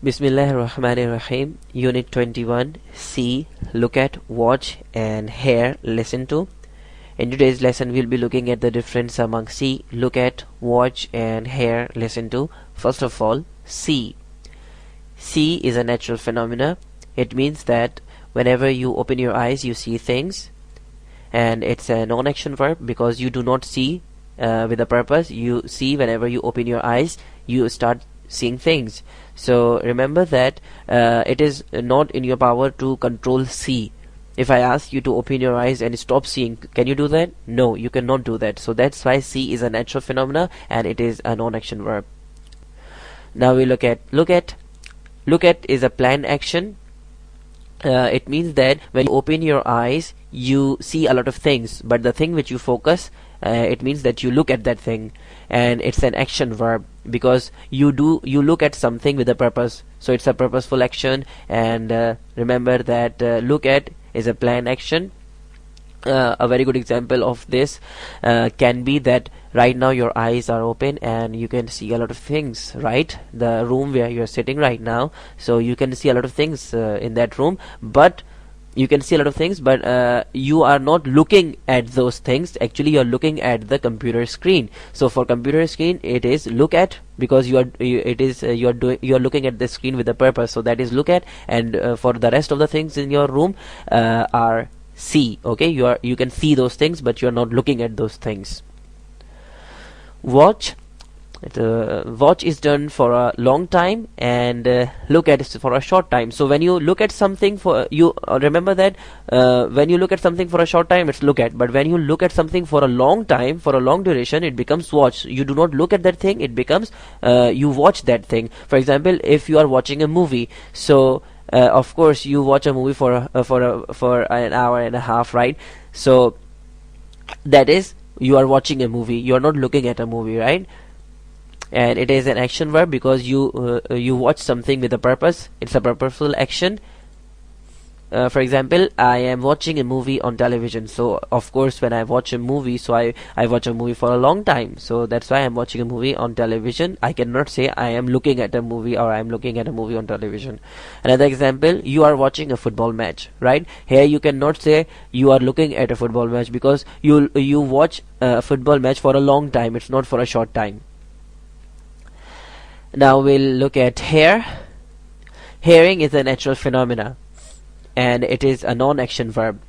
Bismillahirrahmanirrahim. Unit 21. See, look at, watch and hear, listen to. In today's lesson we'll be looking at the difference among see, look at, watch and hear, listen to. First of all, see. See is a natural phenomena. It means that whenever you open your eyes you see things, and it's a non-action verb because you do not see with a purpose. You see whenever you open your eyes, you start seeing things. So remember that it is not in your power to control see. If I ask you to open your eyes and stop seeing, can you do that? No, you cannot do that. So that's why see is a natural phenomena and it is a non-action verb. Now we look at look at. Look at is a planned action. It means that when you open your eyes you see a lot of things, but the thing which you focus, it means that you look at that thing, and it's an action verb because you look at something with a purpose, so it's a purposeful action. And remember that look at is a planned action. A very good example of this can be that right now your eyes are open and you can see a lot of things, right? The room where you're sitting right now, so you can see a lot of things in that room, but you can see a lot of things, but you are not looking at those things. Actually you're looking at the computer screen. So for computer screen it is look at, because you're looking at the screen with a purpose, so that is look at. And for the rest of the things in your room are see. Okay, you can see those things but you're not looking at those things. Watch. Watch is done for a long time, and look at is for a short time. So when you look at something for you remember that when you look at something for a short time it's look at, but when you look at something for a long time, for a long duration, it becomes watch. You do not look at that thing, it becomes you watch that thing. For example, if you are watching a movie, so of course you watch a movie for an hour and a half, right? So that is, you are watching a movie, you are not looking at a movie, right? And it is an action verb because you watch something with a purpose. It's a purposeful action. For example, I am watching a movie on television, so of course when I watch a movie, so I watch a movie for a long time, so that's why I'm watching a movie on television. I cannot say I am looking at a movie or I'm looking at a movie on television. Another example, you are watching a football match, right? Here you cannot say you are looking at a football match because you watch a football match for a long time, it's not for a short time. Now we'll look at hear. Hearing is a natural phenomena and it is a non-action verb.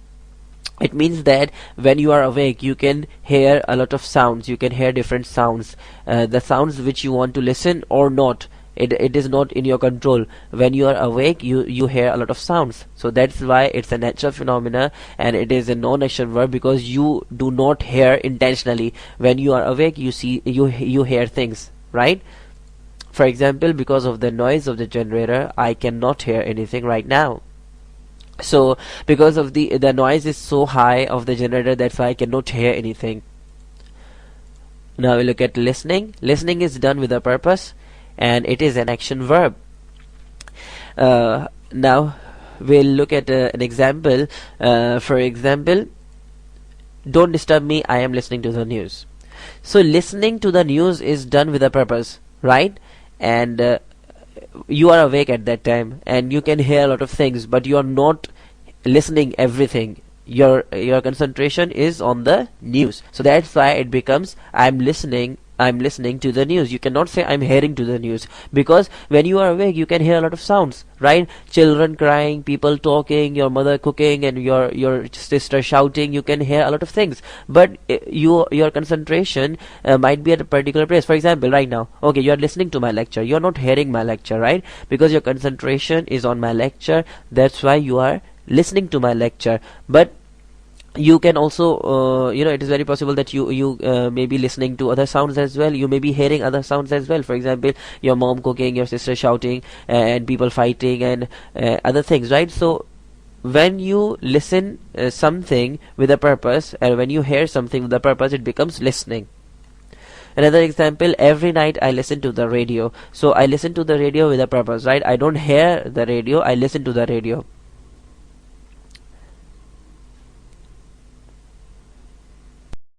It means that when you are awake you can hear a lot of sounds, you can hear different sounds, the sounds which you want to listen or not. It is not in your control. When you are awake you hear a lot of sounds, so that's why it's a natural phenomena and it is a non-action verb because you do not hear intentionally. When you are awake you see you hear things, right? For example, because of the noise of the generator I cannot hear anything right now. So because of the noise is so high of the generator, that's why I cannot hear anything. Now we look at listening. Listening is done with a purpose and it is an action verb. Now we'll look at an example. For example, don't disturb me, I am listening to the news. So listening to the news is done with a purpose, right? And you are awake at that time and you can hear a lot of things, but you are not listening everything. Your concentration is on the news, so that's why it becomes I'm listening to the news. You cannot say I'm hearing to the news, because when you are awake you can hear a lot of sounds, right? Children crying, people talking, your mother cooking, and your sister shouting. You can hear a lot of things, but your concentration might be at a particular place. For example, right now, okay, you are listening to my lecture, you are not hearing my lecture, right? Because your concentration is on my lecture, that's why you are listening to my lecture. But you can also it is very possible that you may be listening to other sounds as well. You may be hearing other sounds as well. For example, your mom cooking, your sister shouting, and people fighting, and other things, right? So when you listen something with a purpose, and when you hear something with a purpose, it becomes listening. Another example, every night I listen to the radio. So I listen to the radio with a purpose, right? I don't hear the radio, I listen to the radio.